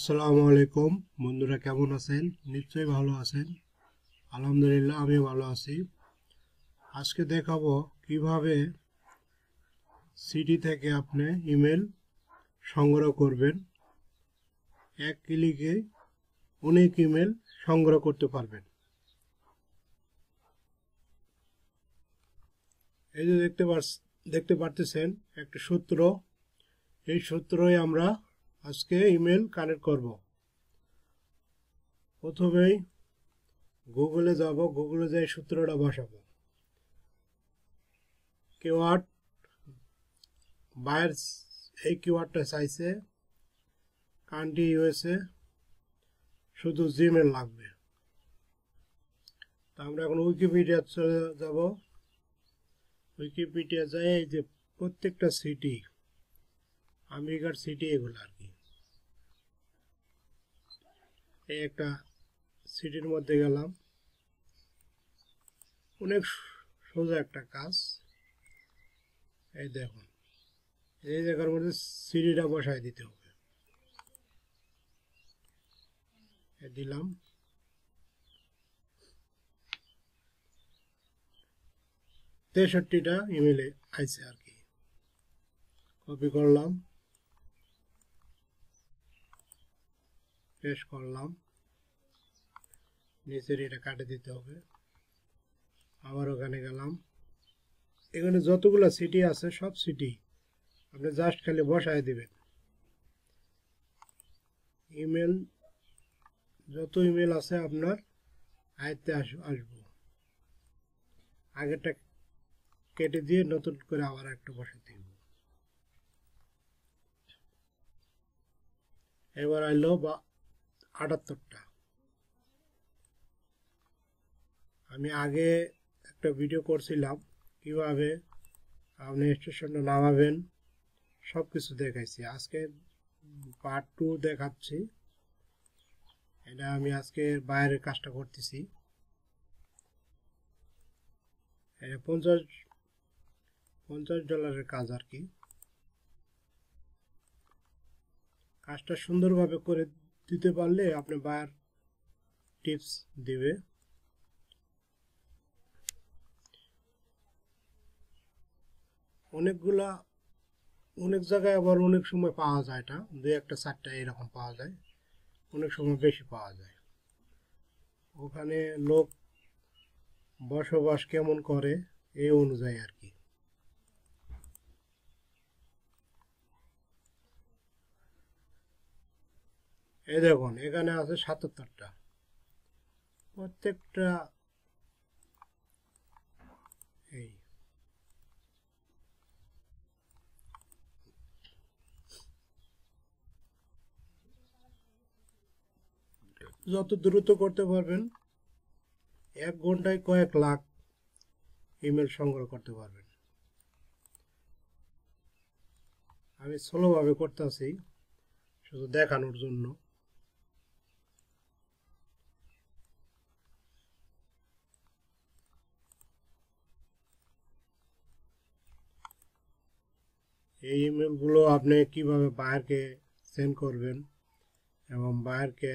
আসসালামু আলাইকুম বন্ধুরা, কেমন আছেন? নিশ্চয়ই ভালো আছেন। আলহামদুলিল্লাহ, আমি ভালো আছি। আজকে দেখাবো কিভাবে সিডি থেকে আপনি ইমেল সংগ্রহ করবেন। এক ক্লিকে অনেক ইমেল সংগ্রহ করতে পারবেন। এই যে দেখতে পারতেছেন একটা সূত্র। এই সূত্রই আমরা আজকে ইমেল কানেক্ট করব। প্রথমেই গুগলে যাব, গুগলে যাই সূত্রটা বসাবো। কিওয়ার্ড বায়ার এই কিওয়ার্ডটা চাইছে, কান্ট্রি ইউএসএ, শুধু জিমেল লাগবে। তা আমরা এখন উইকিপিডিয়া চলে যাব। উইকিপিডিয়া যাই, এই যে প্রত্যেকটা সিটি, আমেরিকার সিটি এগুলো আর কি। এই একটা সিটির মধ্যে গেলাম। অনেক সোজা একটা কাজ। এই দেখুন, এই জায়গার মধ্যে সিটিটা বসায় দিতে হবে। দিলাম। 63টা ইমেলে আইছে আর কি। কপি করলাম, পেস্ট করলাম। নিচের এটা কাটে দিতে হবে। আবার ওখানে গেলাম। এখানে যতগুলো সিটি আছে সব সিটি আপনি জাস্ট খালি বসায় দিবেন। ইমেল, যত ইমেল আছে আপনার আয়ত্তে আসবো। আগেরটা কেটে দিয়ে নতুন করে আবার একটা বসাতে দিব। এবার আইলো 78টা। আমি আগে একটা ভিডিও করছিলাম কিভাবে আপনি স্টেশনটা নামাবেন, সব কিছু দেখাইছি। আজকে পার্ট 2 দেখাচ্ছি। এটা আমি আজকে বাইরের কাজটা করতেছি। এটা $50 কাজ আর কি। কাজটা সুন্দরভাবে করে দিতে পারলে আপনি বায়ার টিপস দিবে। অনেক জায়গায় আবার অনেক সময় পাওয়া যায়, এটা 2-1-4টা এরকম পাওয়া যায়, অনেক সময় বেশি পাওয়া যায়। ওখানে লোক বসবাস কেমন করে এই অনুযায়ী আর কি। এই দেখুন, এখানে আছে 77টা। প্রত্যেকটা এই যত দ্রুত করতে পারবেন, 1 ঘন্টায় কয়েক লাখ ইমেল সংগ্রহ করতে পারবেন। আমি স্লোভাবে করতেছি শুধু দেখানোর জন্য। এই ইমেলগুলো আপনি কিভাবে বায়ারকে সেন্ড করবেন এবং বায়ারকে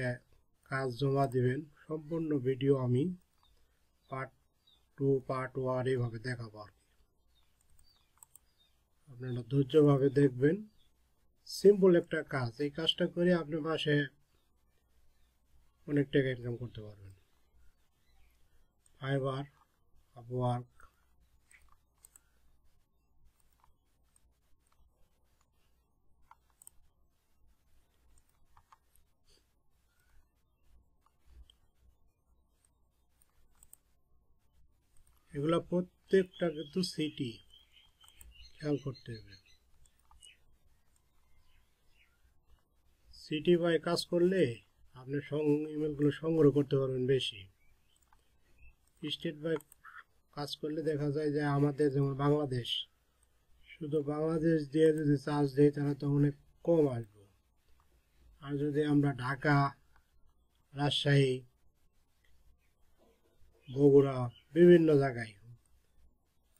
কাজ জমা দিবেন, সম্পূর্ণ ভিডিও আমি পার্ট 2 পার্ট 1 এইভাবে দেখাবো আর কি। আপনারা ধৈর্যভাবে দেখবেন। সিম্পল একটা কাজ। এই কাজটা করে আপনি মাসে অনেক টাকা ইনকাম করতে পারবেন। ফাইবার, আপওয়ার্ক, এগুলা প্রত্যেকটা কিন্তু সিটি খেয়াল করতে হবে। সিটি বাই কাজ করলে আপনি ইমেলগুলো সংগ্রহ করতে পারবেন বেশি। স্টেট বাই কাজ করলে দেখা যায় যে আমাদের যেমন বাংলাদেশ, শুধু বাংলাদেশ দিয়ে যদি চার্জ দেয় তাহলে তো অনেক কম আসবে। আর যদি আমরা ঢাকা, রাজশাহী, বগুড়া, বিভিন্ন জায়গায়,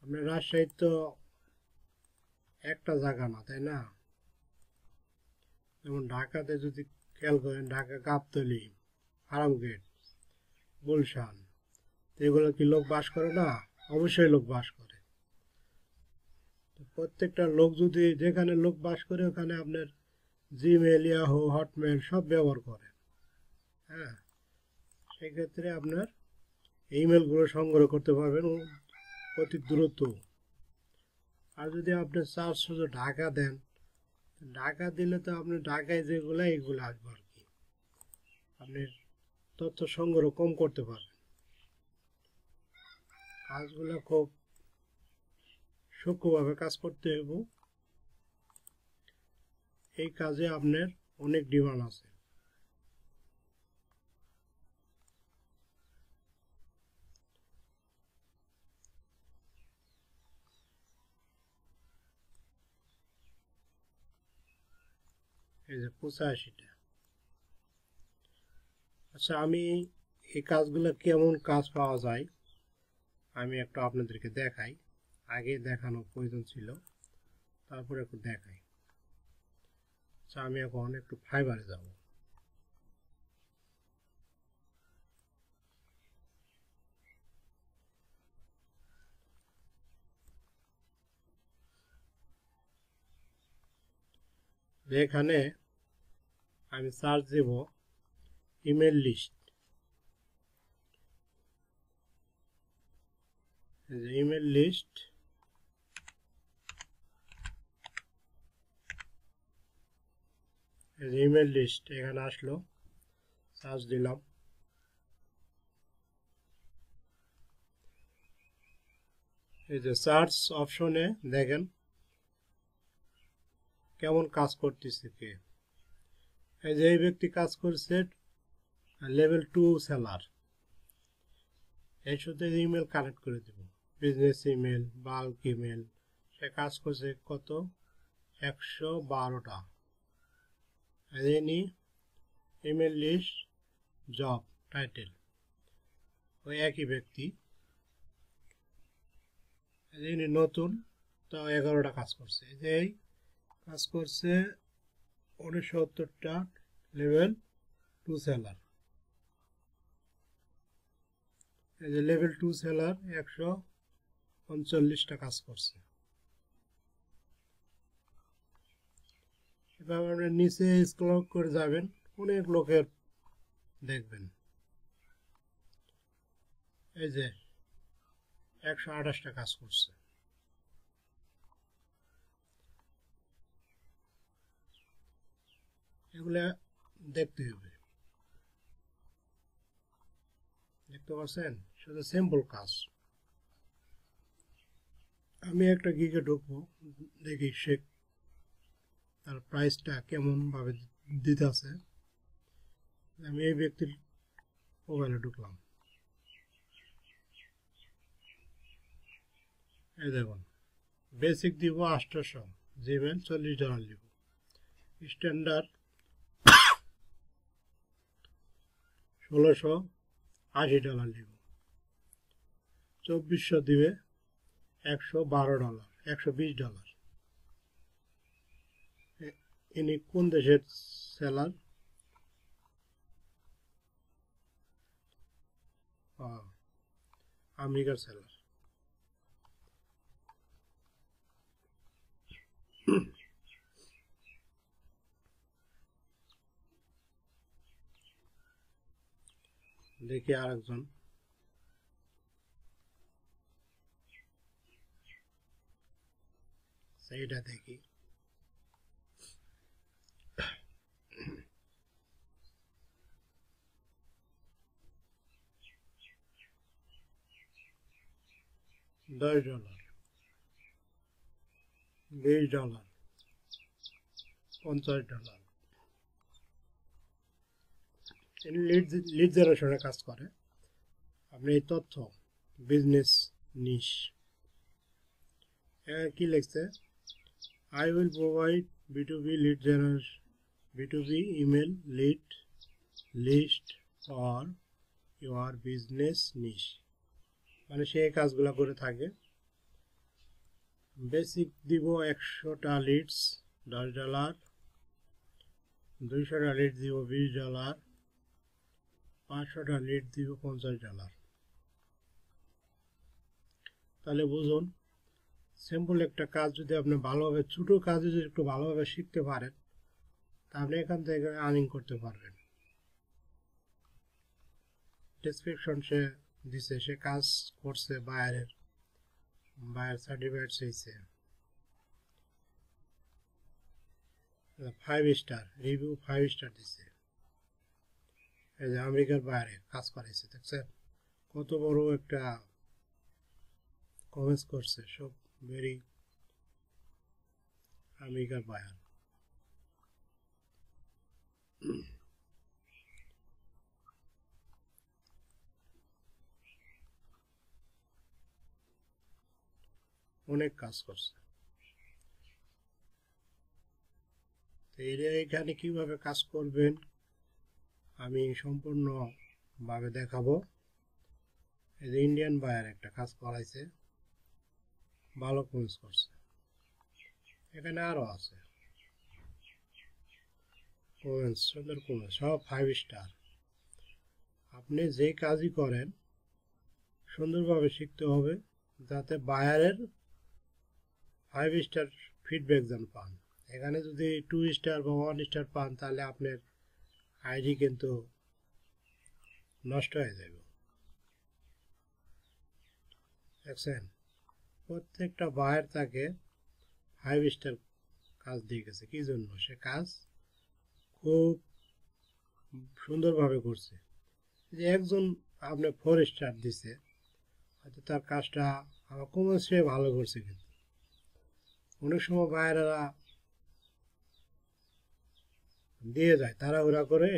আপনার রাজশাহী তো একটা জায়গা না, তাই না? যেমন ঢাকাতে যদি খেয়াল করেন, ঢাকা গাবতলী, ফার্মগেট, গুলশান, এগুলো কি লোক বাস করে না? অবশ্যই লোক বাস করে। প্রত্যেকটা লোক যদি যেখানে লোক বাস করে ওখানে আপনার জিমেল, ইয়াহু, হটমেল সব ব্যবহার করে। হ্যাঁ, সেক্ষেত্রে আপনার ইমেলগুলো সংগ্রহ করতে পারবেন অতি দ্রুত। আর যদি আপনি চার্জ শুধু ঢাকা দেন, ঢাকা দিলে তো আপনি ঢাকায় যেগুলো এইগুলো আসবে আর কি, আপনি তথ্য সংগ্রহ কম করতে পারবেন। কাজগুলো খুব সূক্ষ্মভাবে কাজ করতে হবে। এই কাজে আপনার অনেক ডিমান্ড আছে। এই যে 85টা। আচ্ছা, আমি এই কাজগুলো কেমন কাজ পাওয়া যায় আমি একটু আপনাদেরকে দেখাই। আগে দেখানোর প্রয়োজন ছিল, তারপরে একটু দেখাই। আচ্ছা, আমি এখন একটু ফাইবারে যাব। এখানে আমি সার্চ দেব email list. Email list, email list এখানে আসলো, সার্চ দিলাম। এই যে সার্চ অপশনে দেখেন কেমন কাজ করতেছে কে। এই যে এই ব্যক্তি কাজ করছে লেভেল 2 সেলার। এর সাথে ইমেল কানেক্ট করে দেব, বিজনেস ইমেল, বাল্ক ইমেল। সে কাজ করছে কত? 112টা। Any email list, job title ওই একই ব্যক্তি। ইনি নতুন, তাও 11টা কাজ করছে। এই কাজ করছে 69টা, লেভেল 2 সেলার। এই যে লেভেল 2 সেলার 139টা কাজ করছে। এবার আপনি নিচে স্ক্রল করে যাবেন, অনেক লোকের দেখবেন। এই যে 128টা কাজ করছে। এগুলা দেখতে হবে, দেখতে পাচ্ছেন? শুধু সিম্পল কাজ। আমি একটা গিগে ঢুকবো, দেখি সে তার প্রাইসটা কেমন ভাবে দিতে আছে। আমি এই ব্যক্তির মোবাইলে ঢুকলাম। এই দেখুন, বেসিক দিব 800, জিমেল $40 দিব, স্ট্যান্ডার্ড 1680 দিব, 2400 দিবে $112, $120। ইনি কোন দেশের সেলার? আমেরিকার সেলার। দেখি আরেকজন। সেইটা দেখি। $10, $20, $50। লিড জেনারেশনে কাজ করে। আপনি এই তথ্য বিজনেস নিশ কি লিখছে? I will provide B2B lead generation, B2B email lead list for your business niche। মানে সে এই কাজগুলো করে থাকে। বেসিক দিব 100টা লিডস, $10। 200টা লিড দিব $20, 500টা লিড দিব $50। তাহলে বুঝুন, সিম্পল একটা কাজ যদি আপনি ভালোভাবে, ছোট কাজ যদি একটু ভালোভাবে শিখতে পারেন, তাহলে এখান থেকে আর্নিং করতে পারবেন। ডেসক্রিপশন সে দিছে, সে কাজ করছে, বায়ার সার্টিফিকেট চাইছে, 5 স্টার রিভিউ, 5 স্টার দিছে। এই যে আমেরিকার বাইরে কাজ করাইছে, দেখছেন কত বড় একটা কমেন্টস করছে, সব ভেরি আমেরিকার বায়ার। অনেক কাজ করছে। এখানে কিভাবে কাজ করবেন আমি সম্পূর্ণভাবে দেখাবো। এই যে ইন্ডিয়ান বায়ার একটা কাজ করাইছে, ভালো কমেন্টস করছে। এখানে আরো আছে কমেন্টস, সুন্দর কমেন্টস, সব 5 স্টার। আপনি যে কাজই করেন সুন্দরভাবে শিখতে হবে, যাতে বায়ারের 5 স্টার ফিডব্যাক যেন পান। এখানে যদি 2 স্টার বা 1 স্টার পান, তাহলে আপনার আইডি কিন্তু নষ্ট হয়ে যাবে। দেখছেন, প্রত্যেকটা বায়ার তাকে 5 স্টার কাজ দিয়ে গেছে। কি জন্য? সে কাজ খুব সুন্দরভাবে করছে। যে একজন আপনি 4 স্টার দিছে, হয়তো তার কাজটা আমার কমেন্টস সে ভালো করছে, কিন্তু অনেক সময় বায়ারেরা দিয়ে যায় তাড়াহুড়া করে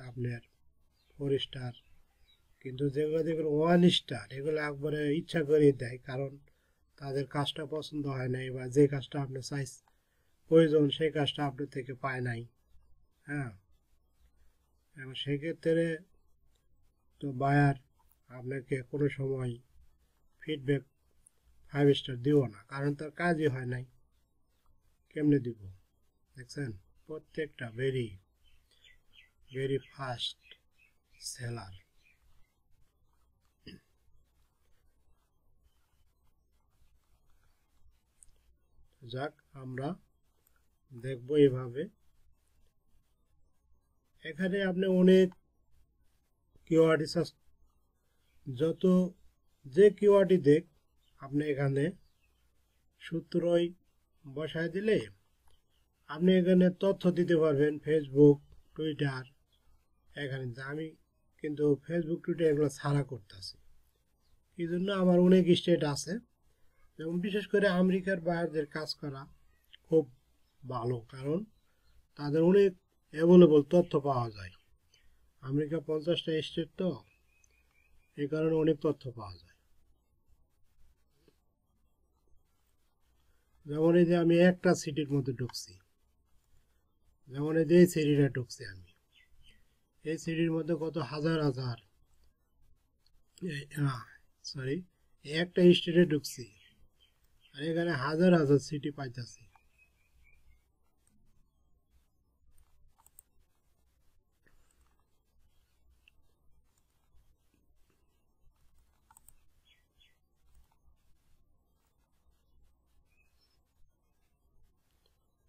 আপনার 4 স্টার, কিন্তু যেগুলো দেখবেন 1 স্টার, এগুলো একবারে ইচ্ছা করে দেয়, কারণ তাদের কাজটা পছন্দ হয় নাই, বা যে কাজটা আপনি চাইছে প্রয়োজন সেই কাজটা আপনার থেকে পায় নাই। হ্যাঁ, এবং সেক্ষেত্রে তো বায়ার আপনাকে কোনো সময় ফিডব্যাক 5 স্টার দিব না, কারণ তার কাজই হয় নাই, কেমনে দিব? দেখছেন, প্রত্যেকটা ভেরি ভেরি ফাস্ট সেলার। যাক, আমরা দেখবো এভাবে। এখানে আপনি অনেক কিওয়ার্ড রিসার্চ, যত যে কিওয়ার্ডই দেখ, আপনি এখানে সূত্রই বসায় দিলে আপনি এখানে তথ্য দিতে পারবেন। ফেসবুক, টুইটার, এখানে আমি কিন্তু ফেসবুক, টুইটার এগুলো ছাড়া করতেছি। এই জন্য আমার অনেক স্টেট আছে, এবং বিশেষ করে আমেরিকার বায়ারদের কাজ করা খুব ভালো, কারণ তাদের অনেক অ্যাভেলেবল তথ্য পাওয়া যায়। আমেরিকা 50টা স্টেট, তো এই কারণে অনেক তথ্য পাওয়া যায়। যেমন এই যে আমি একটা সিটির মধ্যে ঢুকছি, যেমন এই যে সিটিটা ঢুকছি আমি, এই সিটির মধ্যে কত হাজার হাজার, সরি, একটা স্টেটে ঢুকছি, আর এখানে হাজার হাজার সিটি পাইতেছি।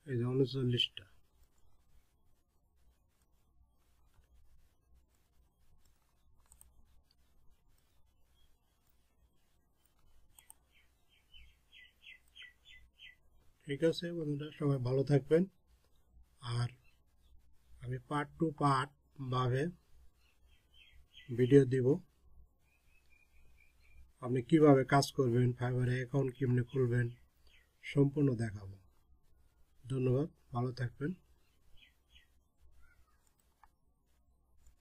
এই যে 39টা। ঠিক আছে বন্ধুরা, সবাই ভালো থাকবেন। আর আমি পার্ট টু পার্ট ভাবে ভিডিও দিব, আপনি কিভাবে কাজ করবেন, ফাইবারে অ্যাকাউন্ট কেমনে খুলবেন, সম্পূর্ণ দেখাবো। ধন্যবাদ, ভালো থাকবেন।